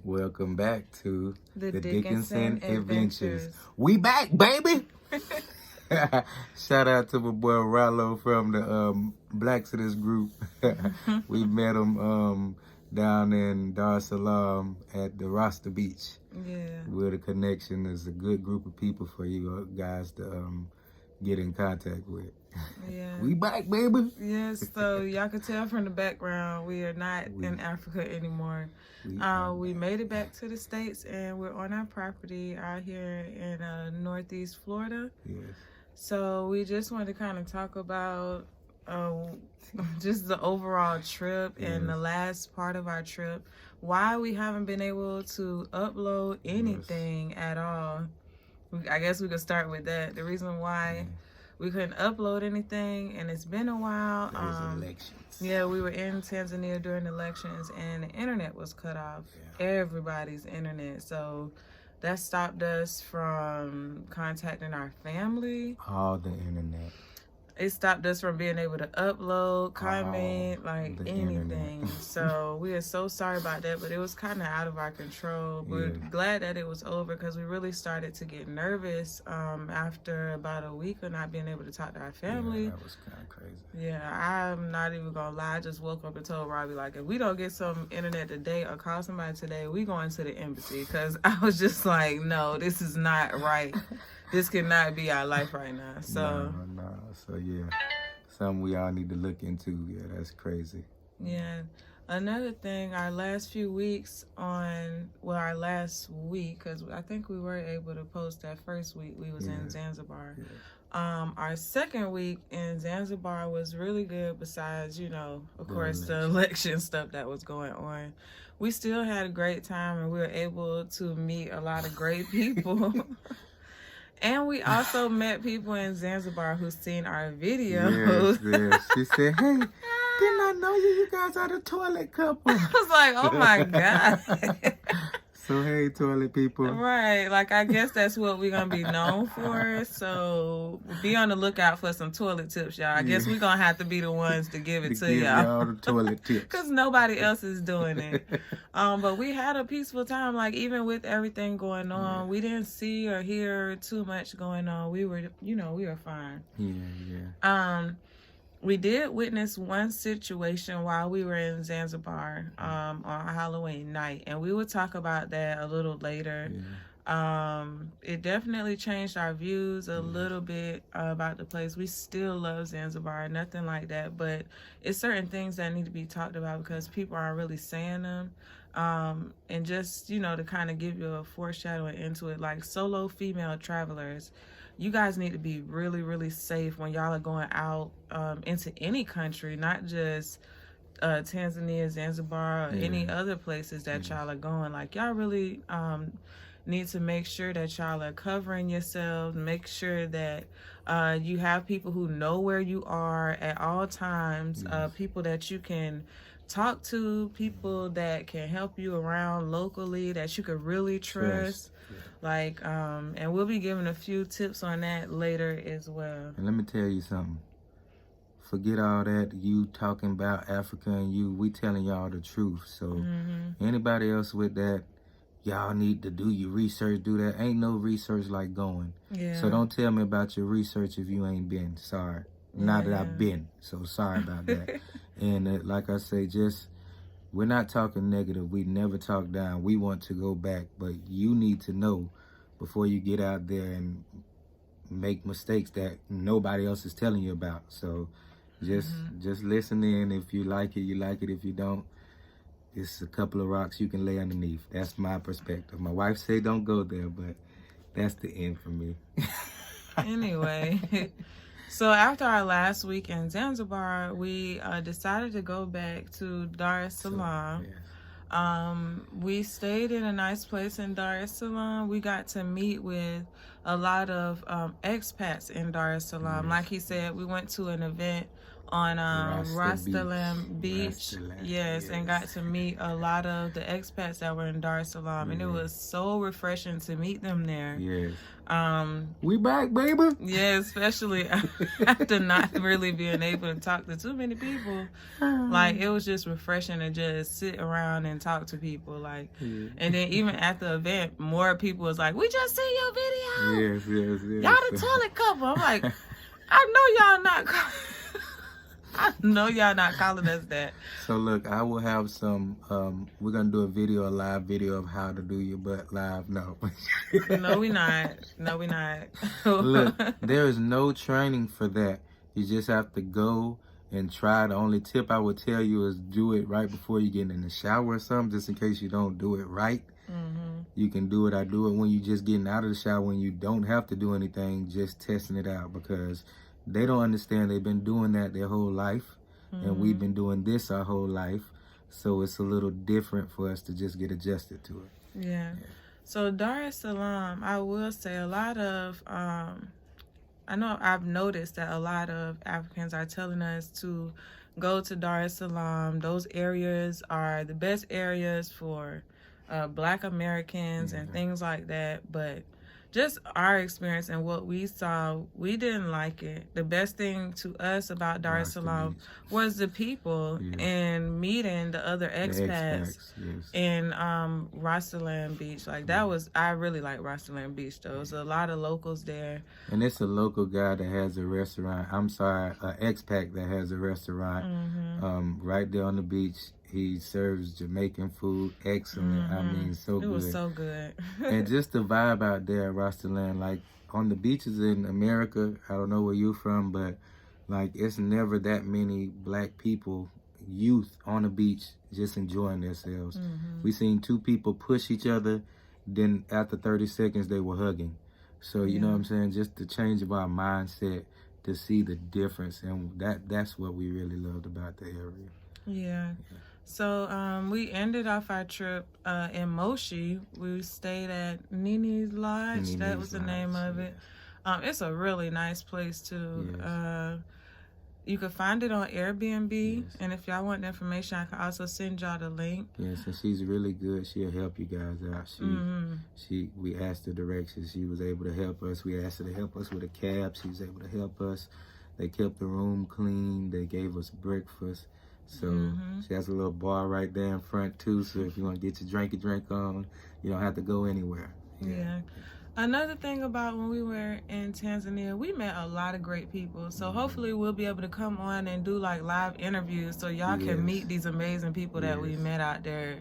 Welcome back to The Dickinson Adventures. We back, baby! Shout out to my boy Rollo from the Blacks of this group. We met him down in Dar es Salaam at the Rasta Beach. Yeah. We're the connection. Is a good group of people for you guys to get in contact with. Yeah. We back, baby. Yes, so y'all can tell from the background, we are not in Africa anymore. We made it back to the States, and we're on our property out here in Northeast Florida. Yes. So we just want to kind of talk about just the overall trip and the last part of our trip. Why we haven't been able to upload anything at all. I guess we could start with that. The reason why we couldn't upload anything, and it's been a while. Elections. Yeah, we were in Tanzania during elections, and the internet was cut off. Yeah. Everybody's internet. So that stopped us from contacting our family. All the internet. It stopped us from being able to upload, comment, like anything. So we are so sorry about that, but it was kind of out of our control. We're glad that it was over, because we really started to get nervous after about a week of not being able to talk to our family. Yeah, that was kind of crazy. Yeah, I'm not even gonna lie. I just woke up and told Robbie, like, if we don't get some internet today or call somebody today, we going to the embassy, because I was just like, no, this is not right. This cannot be our life right now. So no. So yeah, something we all need to look into. Yeah, that's crazy. Yeah. Another thing, our last few weeks our last week, because I think we were able to post that first week we was in Zanzibar. Yeah. Our second week in Zanzibar was really good, besides, of course, the election stuff that was going on. We still had a great time, and we were able to meet a lot of great people. And we also met people in Zanzibar who seen our videos. Yes. She said, hey, didn't I know you guys are the toilet couple? I was like, oh my God. So, hey, toilet people. Right. Like, I guess that's what we're going to be known for. So, be on the lookout for some toilet tips, y'all. I guess we're going to have to be the ones to give it to y'all. The toilet tips. Because nobody else is doing it. But we had a peaceful time. Like, even with everything going on, we didn't see or hear too much going on. We were, we were fine. Yeah. We did witness one situation while we were in Zanzibar on Halloween night, and we will talk about that a little later. Yeah. It definitely changed our views a little bit about the place. We still love Zanzibar, nothing like that, but it's certain things that need to be talked about because people aren't really saying them. And just, to kind of give you a foreshadowing into it, like solo female travelers, you guys need to be really, really safe when y'all are going out into any country, not just Tanzania, Zanzibar, or any other places that y'all are going. Like, y'all really need to make sure that y'all are covering yourselves, make sure that you have people who know where you are at all times, people that you can talk to, people that can help you around locally that you could really trust. Like, and we'll be giving a few tips on that later as well. And let me tell you something. Forget all that you talking about Africa and we telling y'all the truth. So anybody else with that, y'all need to do your research, do that. Ain't no research like going. Yeah. So don't tell me about your research if you ain't been. Sorry. Now that I've been. So sorry about that. And like I say, we're not talking negative. We never talk down. We want to go back. But you need to know before you get out there and make mistakes that nobody else is telling you about. So just listen in. If you like it, you like it. If you don't, it's a couple of rocks you can lay underneath. That's my perspective. My wife say don't go there, but that's the end for me. Anyway. So after our last week in Zanzibar, we decided to go back to Dar es Salaam. We stayed in a nice place in Dar es Salaam. We got to meet with a lot of expats in Dar es Salaam. Like he said, we went to an event on Salaam Beach. Yes, and got to meet a lot of the expats that were in Dar es Salaam, and it was so refreshing to meet them there. Yes. We back, baby. Yeah, especially after not really being able to talk to too many people. Like, it was just refreshing to just sit around and talk to people. Like, and then even at the event, more people was like, "We just seen your video. Yes. Y'all the talent couple." I'm like, I know y'all not. I know y'all not calling us that. So look, I will have some. We're gonna do a live video of how to do your butt live. No. No, we not. Look, there is no training for that. You just have to go and try. The only tip I would tell you is do it right before you get in the shower or something, just in case you don't do it right. You can do it. I do it when you just getting out of the shower, when you don't have to do anything, just testing it out, because they don't understand. They've been doing that their whole life, and we've been doing this our whole life. So it's a little different for us to just get adjusted to it. Yeah. So Dar es Salaam, I will say a lot of, I know I've noticed that a lot of Africans are telling us to go to Dar es Salaam. Those areas are the best areas for Black Americans and things like that. But just our experience and what we saw, we didn't like it. The best thing to us about Dar es Salaam was the people and meeting the other expats in Salaam Beach. Like, that was, I really like Salaam Beach though. There's a lot of locals there. And it's a local guy that has a restaurant. I'm sorry, an expat that has a restaurant right there on the beach. He serves Jamaican food, excellent. I mean, so good. It was so good. And just the vibe out there at Rastland, like on the beaches in America, I don't know where you're from, but like it's never that many Black people, youth on the beach just enjoying themselves. We seen two people push each other, then after 30 seconds they were hugging. So you know what I'm saying? Just the change of our mindset to see the difference, and that's what we really loved about the area. Yeah. So we ended off our trip in Moshi. We stayed at Nini's Lodge. That was the name of it. It's a really nice place too. You can find it on Airbnb, and if y'all want the information, I can also send y'all the link. Yes, and she's really good. She'll help you guys out. We asked her directions. She was able to help us. We asked her to help us with a cab. She was able to help us. They kept the room clean. They gave us breakfast. So she has a little bar right there in front too. So if you want to get your drink on, you don't have to go anywhere. Yeah. Another thing about when we were in Tanzania, we met a lot of great people. So hopefully we'll be able to come on and do like live interviews so y'all can meet these amazing people that we met out there.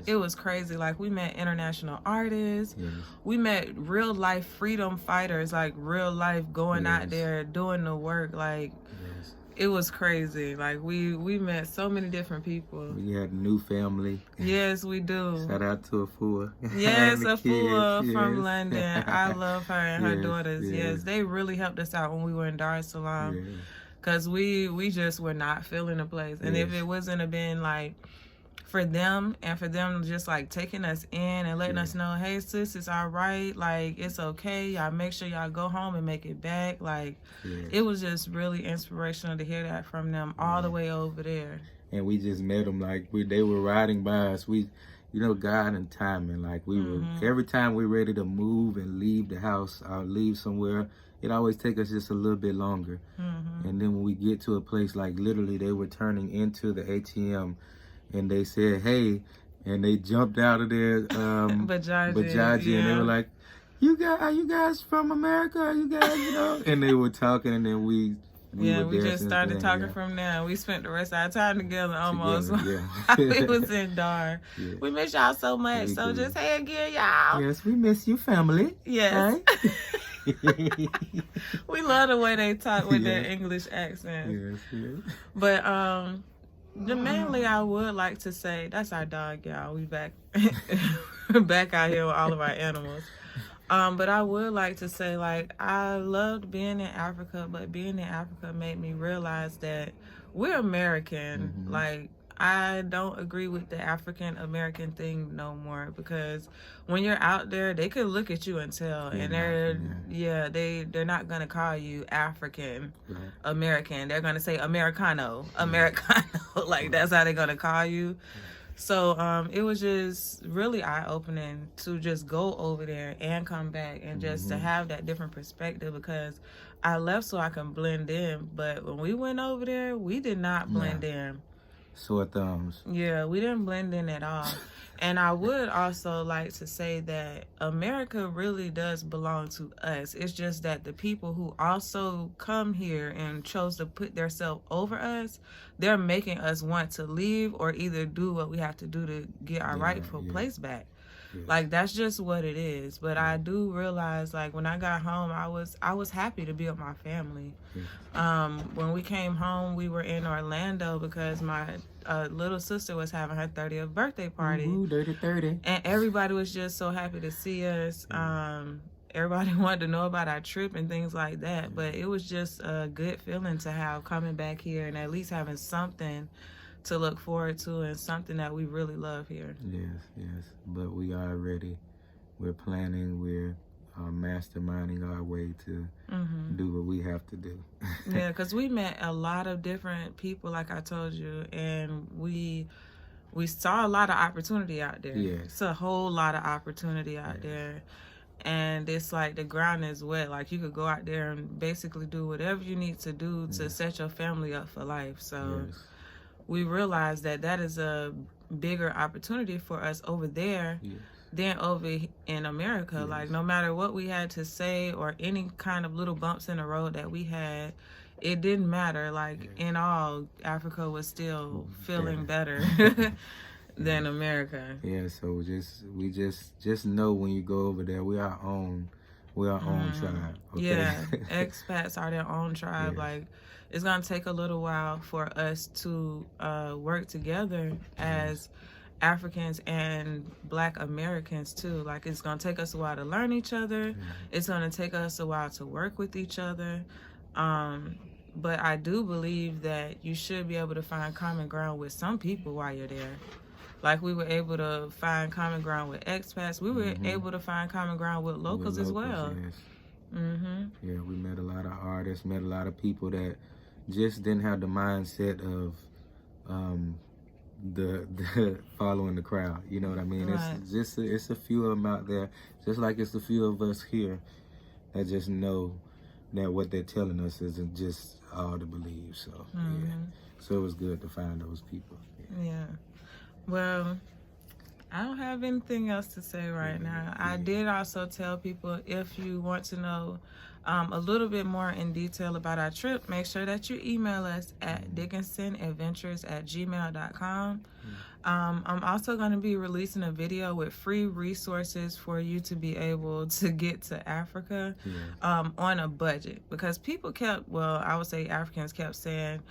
It was crazy. Like, we met international artists. We met real life freedom fighters, like real life going out there doing the work. Like, it was crazy. Like, we met so many different people. We had a new family. Yes, we do. Shout out to Afua. Yes, Afua from London. I love her and her daughters. Yes, they really helped us out when we were in Dar es Salaam. Because we just were not feeling the place. And if it wasn't have been like for them, and for them just like taking us in and letting us know, hey sis, it's all right, like it's okay, y'all make sure y'all go home and make it back. Like it was just really inspirational to hear that from them all the way over there. And we just met them, like they were riding by us. We, you know, God and timing, like we were, every time we're ready to move and leave the house or leave somewhere, it always take us just a little bit longer. And then when we get to a place, like literally they were turning into the ATM and they said, hey, and they jumped out of their Bajaji, and they were like, are you guys from America? Are you guys, you know? And they were talking, and then we just started talking from there. We spent the rest of our time together almost. We was in Dar. We miss y'all so much. So just hey again, y'all. Yes, we miss you, family. Yes. Right? We love the way they talk with their English accent. But mainly I would like to say, that's our dog, y'all. We back back out here with all of our animals. But I would like to say, like, I loved being in Africa, but being in Africa made me realize that we're American. Like, I don't agree with the African American thing no more, because when you're out there, they could look at you and tell, and they're not gonna call you African American. They're gonna say Americano, like that's how they're gonna call you. So it was just really eye-opening to just go over there and come back and just to have that different perspective, because I left so I can blend in, but when we went over there, we did not blend in. Sore thumbs. Yeah, we didn't blend in at all. And I would also like to say that America really does belong to us. It's just that the people who also come here and chose to put themselves over us, they're making us want to leave or either do what we have to do to get our rightful place back. Yes. Like, that's just what it is. But I do realize, like, when I got home, I was happy to be with my family. When we came home, we were in Orlando because my little sister was having her 30th birthday party. Ooh, dirty 30. And everybody was just so happy to see us. Everybody wanted to know about our trip and things like that. But it was just a good feeling to have coming back here and at least having something to look forward to and something that we really love here. Yes. But we are ready. We're planning. We're masterminding our way to do what we have to do. Yeah, because we met a lot of different people, like I told you, and we saw a lot of opportunity out there. Yes. It's a whole lot of opportunity out there. And it's like the ground is wet. Like, you could go out there and basically do whatever you need to do to set your family up for life. So we realized that is a bigger opportunity for us over there than over in America. Like, no matter what we had to say or any kind of little bumps in the road that we had, it didn't matter. Like, in all, Africa was still feeling better than America. Yeah, so we just know when you go over there, we are our own tribe. Okay? Yeah, expats are their own tribe. Like, it's gonna take a little while for us to work together as Africans and Black Americans too. Like, it's gonna take us a while to learn each other. It's gonna take us a while to work with each other. But I do believe that you should be able to find common ground with some people while you're there. Like, we were able to find common ground with expats. We were able to find common ground with locals as well. Yeah, we met a lot of artists, met a lot of people that just didn't have the mindset of the following the crowd. You know what I mean? It's a few of them out there, just like it's a few of us here that just know that what they're telling us isn't just all to believe. So so it was good to find those people. Yeah. Well, I don't have anything else to say right now. I did also tell people, if you want to know a little bit more in detail about our trip, make sure that you email us at dickinsonadventures@gmail.com. I'm also going to be releasing a video with free resources for you to be able to get to Africa on a budget, because people Africans kept saying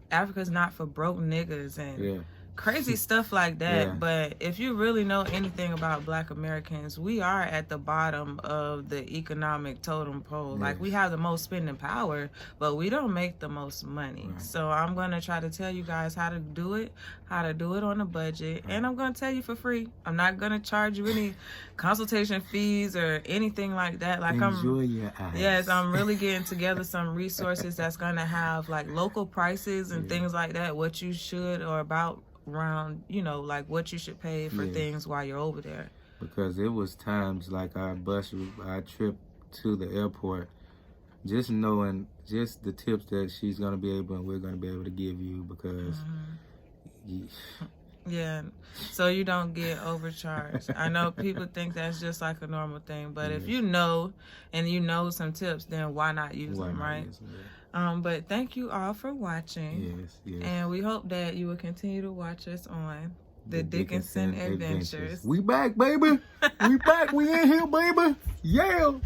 Africa's not for broke niggas and crazy stuff like that. But if you really know anything about Black Americans, we are at the bottom of the economic totem pole. Like, we have the most spending power, but we don't make the most money. So I'm going to try to tell you guys how to do it on a budget, and I'm going to tell you for free. I'm not going to charge you any consultation fees or anything like that. Like, enjoy your eyes. Yes, I'm really getting together some resources that's going to have like local prices and things like that, what you should or about around, like what you should pay for things while you're over there. Because it was times like our trip to the airport, just knowing just the tips that she's going to be able and we're going to be able to give you, because so you don't get overcharged. I know people think that's just like a normal thing, but if you know and you know some tips, then why not use them, right? But thank you all for watching. Yes. And we hope that you will continue to watch us on the Dickinson Adventures. We back, baby. We back. We in here, baby. Yeah.